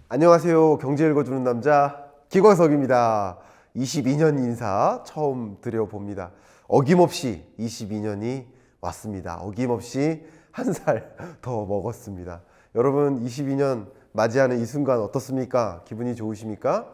안녕하세요. 경제 읽어주는 남자 기광석입니다. 22년 인사 처음 드려봅니다. 어김없이 22년이 왔습니다. 어김없이 한 살 더 먹었습니다. 여러분 22년 맞이하는 이 순간 어떻습니까? 기분이 좋으십니까?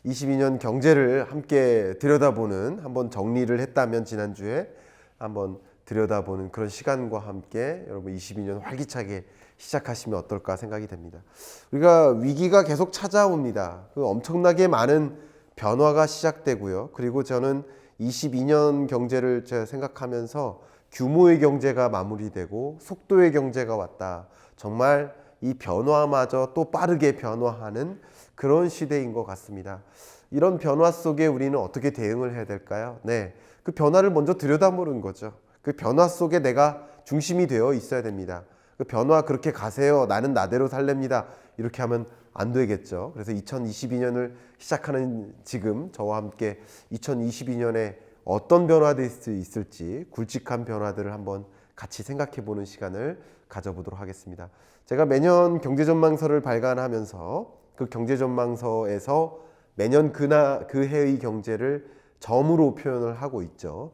22년 경제를 함께 들여다보는, 한번 정리를 했다면 지난주에 한번 들여다보는 그런 시간과 함께 여러분 22년 활기차게 시작하시면 어떨까 생각이 됩니다. 우리가 위기가 계속 찾아옵니다. 그 엄청나게 많은 변화가 시작되고요. 그리고 저는 22년 경제를 제가 생각하면서 규모의 경제가 마무리되고 속도의 경제가 왔다. 정말 이 변화마저 또 빠르게 변화하는 그런 시대인 것 같습니다. 이런 변화 속에 우리는 어떻게 대응을 해야 될까요? 네, 그 변화를 먼저 들여다보는 거죠. 그 변화 속에 내가 중심이 되어 있어야 됩니다. 그 변화 그렇게 가세요. 나는 나대로 살렵니다. 이렇게 하면 안 되겠죠. 그래서 2022년을 시작하는 지금 저와 함께 2022년에 어떤 변화들이 있을지 굵직한 변화들을 한번 같이 생각해 보는 시간을 가져보도록 하겠습니다. 제가 매년 경제전망서를 발간하면서 그 경제전망서에서 매년 그 해의 경제를 점으로 표현을 하고 있죠.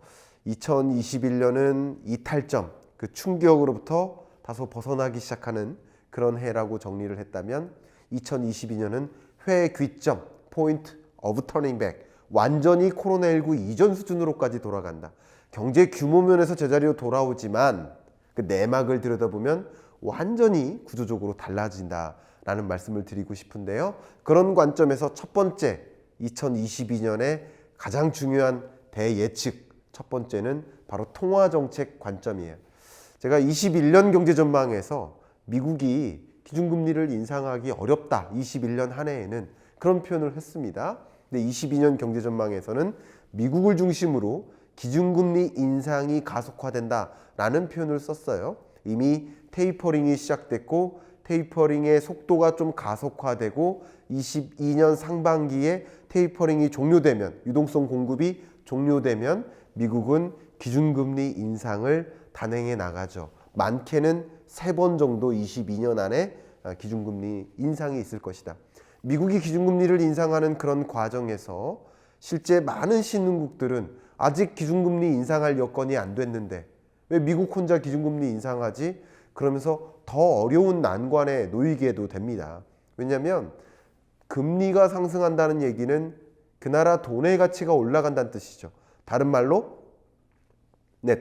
2021년은 이탈점, 그 충격으로부터 다소 벗어나기 시작하는 그런 해라고 정리를 했다면 2022년은 회의 귀점, point of turning back, 완전히 코로나19 이전 수준으로까지 돌아간다. 경제 규모 면에서 제자리로 돌아오지만 그 내막을 들여다보면 완전히 구조적으로 달라진다라는 말씀을 드리고 싶은데요. 그런 관점에서 첫 번째 2022년에 가장 중요한 대예측, 첫 번째는 바로 통화정책 관점이에요. 제가 21년 경제전망에서 미국이 기준금리를 인상하기 어렵다. 21년 한 해에는 그런 표현을 했습니다. 근데 22년 경제전망에서는 미국을 중심으로 기준금리 인상이 가속화된다라는 표현을 썼어요. 이미 테이퍼링이 시작됐고 테이퍼링의 속도가 좀 가속화되고 22년 상반기에 테이퍼링이 종료되면, 유동성 공급이 종료되면 미국은 기준금리 인상을 단행해 나가죠. 많게는 3번 정도 22년 안에 기준금리 인상이 있을 것이다. 미국이 기준금리를 인상하는 그런 과정에서 실제 많은 신흥국들은 아직 기준금리 인상할 여건이 안 됐는데 왜 미국 혼자 기준금리 인상하지? 그러면서 더 어려운 난관에 놓이게도 됩니다. 왜냐하면 금리가 상승한다는 얘기는 그 나라 돈의 가치가 올라간다는 뜻이죠. 다른 말로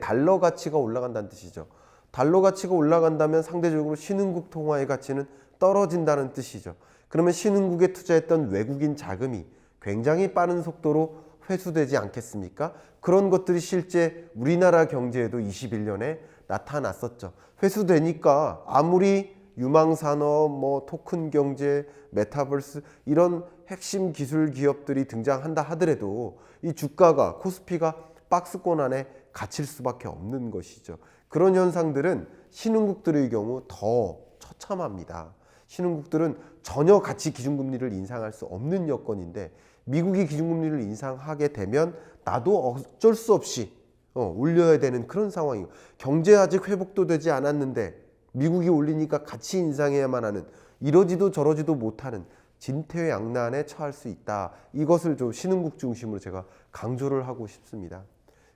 달러 가치가 올라간다는 뜻이죠. 달러 가치가 올라간다면 상대적으로 신흥국 통화의 가치는 떨어진다는 뜻이죠. 그러면 신흥국에 투자했던 외국인 자금이 굉장히 빠른 속도로 회수되지 않겠습니까? 그런 것들이 실제 우리나라 경제에도 21년에 나타났었죠. 회수되니까 아무리 유망산업, 토큰 경제, 메타버스 이런 핵심 기술 기업들이 등장한다 하더라도 이 주가가, 코스피가 박스권 안에 갇힐 수밖에 없는 것이죠. 그런 현상들은 신흥국들의 경우 더 처참합니다. 신흥국들은 전혀 같이 기준금리를 인상할 수 없는 여건인데 미국이 기준금리를 인상하게 되면 나도 어쩔 수 없이 올려야 되는 그런 상황이고, 경제 아직 회복도 되지 않았는데 미국이 올리니까 같이 인상해야만 하는, 이러지도 저러지도 못하는 진퇴양난에 처할 수 있다. 이것을 좀 신흥국 중심으로 제가 강조를 하고 싶습니다.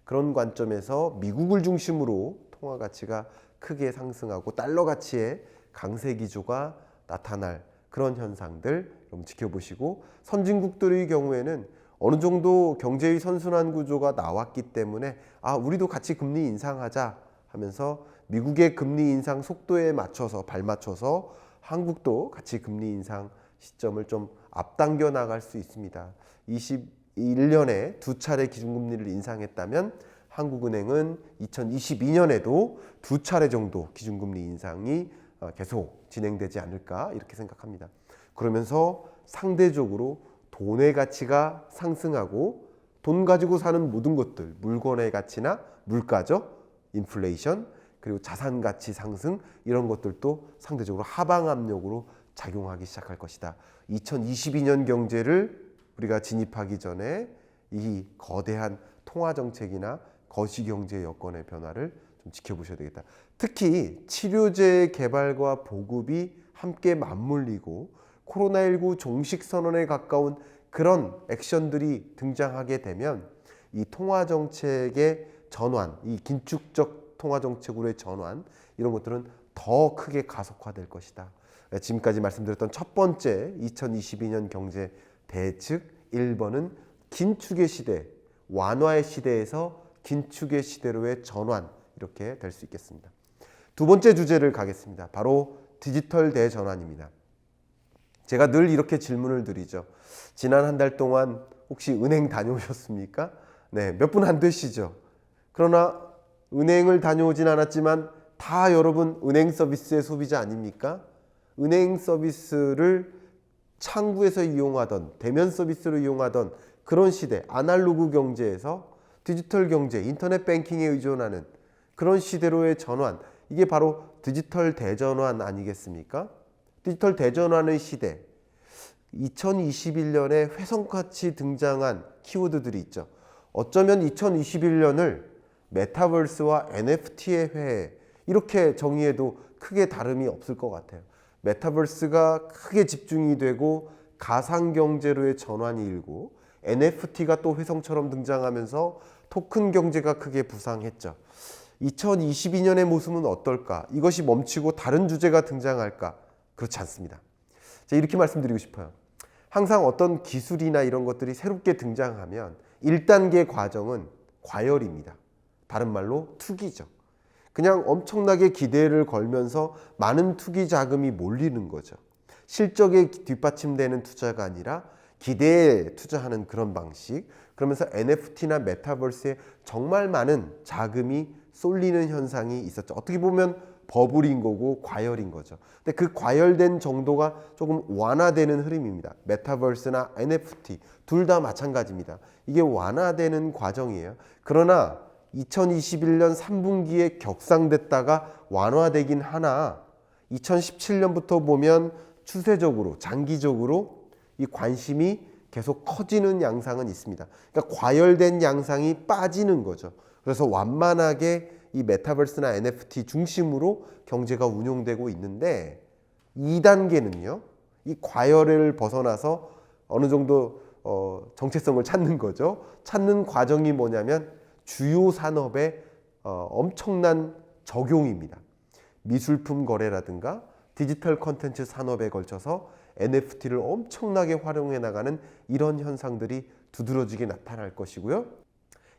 그런 관점에서 미국을 중심으로 통화 가치가 크게 상승하고 달러 가치의 강세 기조가 나타날 그런 현상들 좀 지켜보시고, 선진국들의 경우에는 어느 정도 경제의 선순환 구조가 나왔기 때문에 우리도 같이 금리 인상하자 하면서 미국의 금리 인상 속도에 맞춰서 발맞춰서 한국도 같이 금리 인상 시점을 좀 앞당겨 나갈 수 있습니다. 21년에 2차례 기준금리를 인상했다면 한국은행은 2022년에도 2차례 정도 기준금리 인상이 계속 진행되지 않을까 이렇게 생각합니다. 그러면서 상대적으로 돈의 가치가 상승하고 돈 가지고 사는 모든 것들, 물건의 가치나 물가죠, 인플레이션, 그리고 자산 가치 상승, 이런 것들도 상대적으로 하방 압력으로 작용하기 시작할 것이다. 2022년 경제를 우리가 진입하기 전에 이 거대한 통화 정책이나 거시 경제 여건의 변화를 좀 좀 지켜보셔야 되겠다. 특히 치료제 개발과 보급이 함께 맞물리고 코로나19 종식 선언에 가까운 그런 액션들이 등장하게 되면 이 통화정책의 전환, 이 긴축적 통화정책으로의 전환, 이런 것들은 더 크게 가속화될 것이다. 지금까지 말씀드렸던 첫 번째 2022년 경제 대책 1번은 긴축의 시대, 완화의 시대에서 긴축의 시대로의 전환, 이렇게 될 수 있겠습니다. 두 번째 주제를 가겠습니다. 바로 디지털 대전환입니다. 제가 늘 이렇게 질문을 드리죠. 지난 한 달 동안 혹시 은행 다녀오셨습니까? 네, 몇 분 안 되시죠. 그러나 은행을 다녀오진 않았지만 다 여러분 은행 서비스의 소비자 아닙니까? 은행 서비스를 창구에서 이용하던, 대면 서비스로 이용하던 그런 시대, 아날로그 경제에서 디지털 경제, 인터넷 뱅킹에 의존하는 그런 시대로의 전환, 이게 바로 디지털 대전환 아니겠습니까? 디지털 대전환의 시대, 2021년에 훼손같이 등장한 키워드들이 있죠. 어쩌면 2021년을 메타버스와 NFT의 해에 이렇게 정의해도 크게 다름이 없을 것 같아요. 메타버스가 크게 집중이 되고 가상경제로의 전환이 일고 NFT가 또 훼손처럼 등장하면서 토큰 경제가 크게 부상했죠. 2022년의 모습은 어떨까? 이것이 멈추고 다른 주제가 등장할까? 그렇지 않습니다. 제가 이렇게 말씀드리고 싶어요. 항상 어떤 기술이나 이런 것들이 새롭게 등장하면 1단계 과정은 과열입니다. 다른 말로 투기죠. 그냥 엄청나게 기대를 걸면서 많은 투기 자금이 몰리는 거죠. 실적에 뒷받침되는 투자가 아니라 기대에 투자하는 그런 방식. 그러면서 NFT나 메타버스에 정말 많은 자금이 쏠리는 현상이 있었죠. 어떻게 보면 버블인 거고 과열인 거죠. 근데 그 과열된 정도가 조금 완화되는 흐름입니다. 메타버스나 NFT 둘 다 마찬가지입니다. 이게 완화되는 과정이에요. 그러나 2021년 3분기에 격상됐다가 완화되긴 하나 2017년부터 보면 추세적으로 장기적으로 이 관심이 계속 커지는 양상은 있습니다. 그러니까 과열된 양상이 빠지는 거죠. 그래서 완만하게 이 메타버스나 NFT 중심으로 경제가 운용되고 있는데 2단계는요. 이 과열을 벗어나서 어느 정도 정체성을 찾는 거죠. 찾는 과정이 뭐냐면 주요 산업의 엄청난 적용입니다. 미술품 거래라든가 디지털 콘텐츠 산업에 걸쳐서 NFT를 엄청나게 활용해 나가는 이런 현상들이 두드러지게 나타날 것이고요.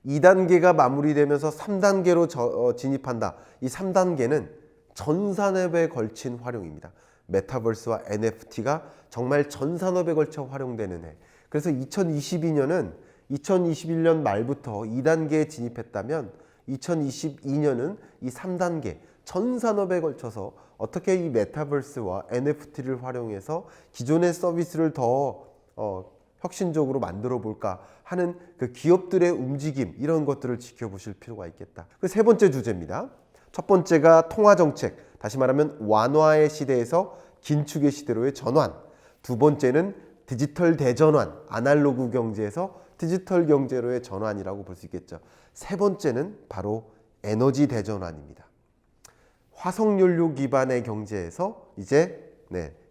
2단계가 마무리되면서 3단계로 진입한다. 이 3단계는 전 산업에 걸친 활용입니다. 메타버스와 NFT가 정말 전 산업에 걸쳐 활용되는 해. 그래서 2022년은 2021년 말부터 2단계에 진입했다면 2022년은 이 3단계 전 산업에 걸쳐서 어떻게 이 메타버스와 NFT를 활용해서 기존의 서비스를 더 혁신적으로 만들어 볼까 하는 그 기업들의 움직임, 이런 것들을 지켜보실 필요가 있겠다. 그 세 번째 주제입니다. 첫 번째가 통화정책, 다시 말하면 완화의 시대에서 긴축의 시대로의 전환. 두 번째는 디지털 대전환, 아날로그 경제에서 디지털 경제로의 전환이라고 볼 수 있겠죠. 세 번째는 바로 에너지 대전환입니다. 화석연료 기반의 경제에서 이제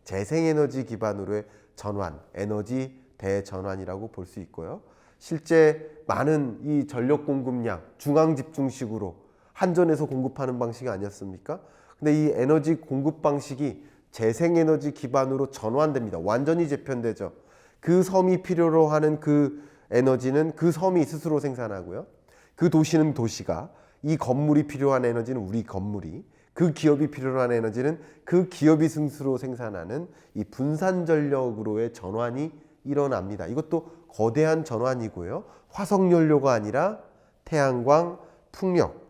재생에너지 기반으로의 전환, 에너지 대전환이라고 볼 수 있고요. 실제 많은 이 전력 공급량 중앙 집중식으로 한전에서 공급하는 방식이 아니었습니까? 근데 이 에너지 공급 방식이 재생에너지 기반으로 전환됩니다. 완전히 재편되죠. 그 섬이 필요로 하는 그 에너지는 그 섬이 스스로 생산하고요. 그 도시는 도시가, 이 건물이 필요한 에너지는 우리 건물이, 그 기업이 필요로 하는 에너지는 그 기업이 스스로 생산하는 이 분산 전력으로의 전환이 일어납니다. 이것도 거대한 전환이고요. 화석연료가 아니라 태양광, 풍력,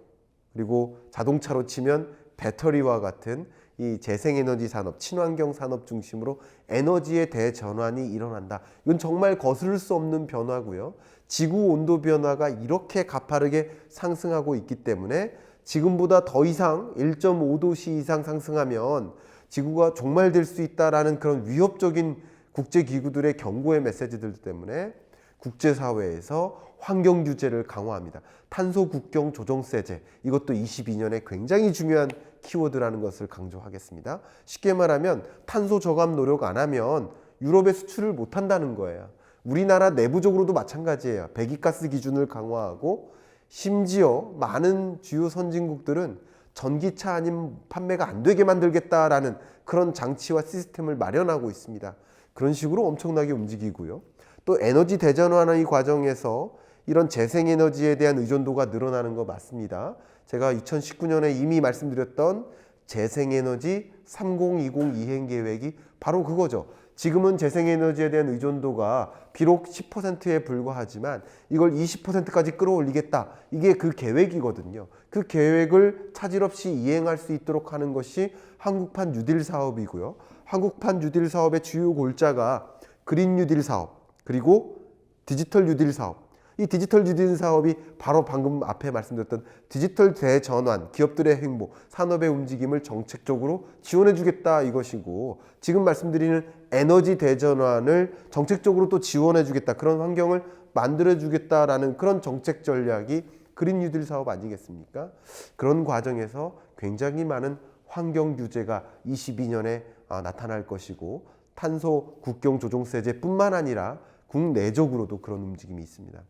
그리고 자동차로 치면 배터리와 같은 이 재생에너지 산업, 친환경 산업 중심으로 에너지의 대전환이 일어난다. 이건 정말 거스를 수 없는 변화고요. 지구 온도 변화가 이렇게 가파르게 상승하고 있기 때문에 지금보다 더 이상 1.5도씨 이상 상승하면 지구가 종말될 수 있다라는 그런 위협적인 국제기구들의 경고의 메시지들 때문에 국제사회에서 환경 규제를 강화합니다. 탄소 국경 조정세제, 이것도 22년에 굉장히 중요한 키워드라는 것을 강조하겠습니다. 쉽게 말하면 탄소 저감 노력 안 하면 유럽에 수출을 못 한다는 거예요. 우리나라 내부적으로도 마찬가지예요. 배기가스 기준을 강화하고 심지어 많은 주요 선진국들은 전기차 아닌 판매가 안 되게 만들겠다라는 그런 장치와 시스템을 마련하고 있습니다. 그런 식으로 엄청나게 움직이고요. 또 에너지 대전환의 과정에서 이런 재생에너지에 대한 의존도가 늘어나는 거 맞습니다. 제가 2019년에 이미 말씀드렸던 재생에너지 3020 이행계획이 바로 그거죠. 지금은 재생에너지에 대한 의존도가 비록 10%에 불과하지만 이걸 20%까지 끌어올리겠다. 이게 그 계획이거든요. 그 계획을 차질 없이 이행할 수 있도록 하는 것이 한국판 뉴딜 사업이고요. 한국판 뉴딜 사업의 주요 골자가 그린 뉴딜 사업, 그리고 디지털 뉴딜 사업. 이 디지털 뉴딜 사업이 바로 방금 앞에 말씀드렸던 디지털 대전환, 기업들의 행보, 산업의 움직임을 정책적으로 지원해 주겠다 이것이고, 지금 말씀드리는 에너지 대전환을 정책적으로 또 지원해 주겠다, 그런 환경을 만들어 주겠다라는 그런 정책 전략이 그린 뉴딜 사업 아니겠습니까? 그런 과정에서 굉장히 많은 환경 규제가 22년에 나타날 것이고, 탄소 국경 조정세제뿐만 아니라 국내적으로도 그런 움직임이 있습니다.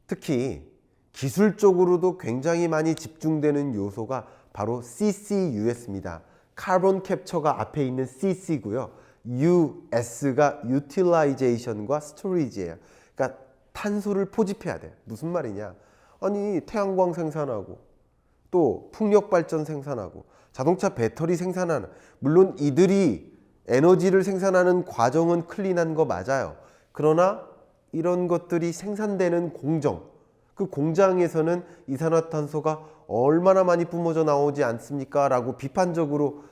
특히 기술적으로도 굉장히 많이 집중되는 요소가 바로 CCUS입니다. 카본 캡처가 앞에 있는 CC고요. US가 Utilization과 Storage예요. 그러니까 탄소를 포집해야 돼요. 무슨 말이냐? 아니, 태양광 생산하고 또 풍력 발전 생산하고 자동차 배터리 생산하는, 물론 이들이 에너지를 생산하는 과정은 클린한 거 맞아요. 그러나 이런 것들이 생산되는 공정, 그 공장에서는 이산화탄소가 얼마나 많이 뿜어져 나오지 않습니까? 라고 비판적으로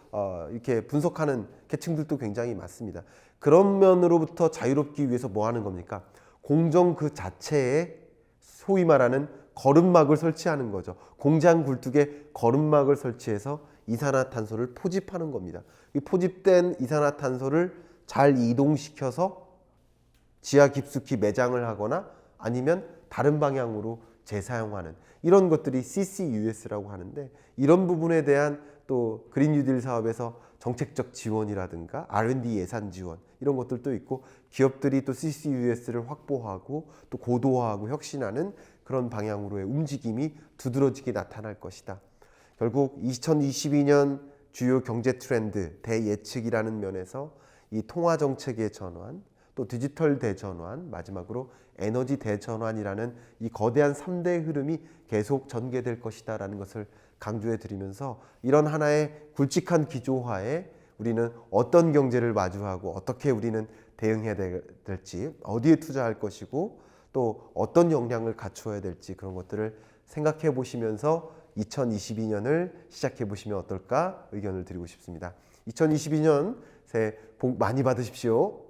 이렇게 분석하는 계층들도 굉장히 많습니다. 그런 면으로부터 자유롭기 위해서 뭐 하는 겁니까? 공정 그 자체에 소위 말하는 거름막을 설치하는 거죠. 공장 굴뚝에 거름막을 설치해서 이산화탄소를 포집하는 겁니다. 이 포집된 이산화탄소를 잘 이동시켜서 지하 깊숙이 매장을 하거나 아니면 다른 방향으로 재사용하는, 이런 것들이 CCUS라고 하는데, 이런 부분에 대한 또 그린 뉴딜 사업에서 정책적 지원이라든가 R&D 예산 지원, 이런 것들도 있고, 기업들이 또 CCUS를 확보하고 또 고도화하고 혁신하는 그런 방향으로의 움직임이 두드러지게 나타날 것이다. 결국 2022년 주요 경제 트렌드 대예측이라는 면에서 이 통화 정책의 전환, 또 디지털 대전환, 마지막으로 에너지 대전환이라는 이 거대한 3대 흐름이 계속 전개될 것이다 라는 것을 강조해 드리면서, 이런 하나의 굵직한 기조하에 우리는 어떤 경제를 마주하고 어떻게 우리는 대응해야 될지, 어디에 투자할 것이고 또 어떤 역량을 갖추어야 될지, 그런 것들을 생각해 보시면서 2022년을 시작해 보시면 어떨까 의견을 드리고 싶습니다. 2022년 새해 복 많이 받으십시오.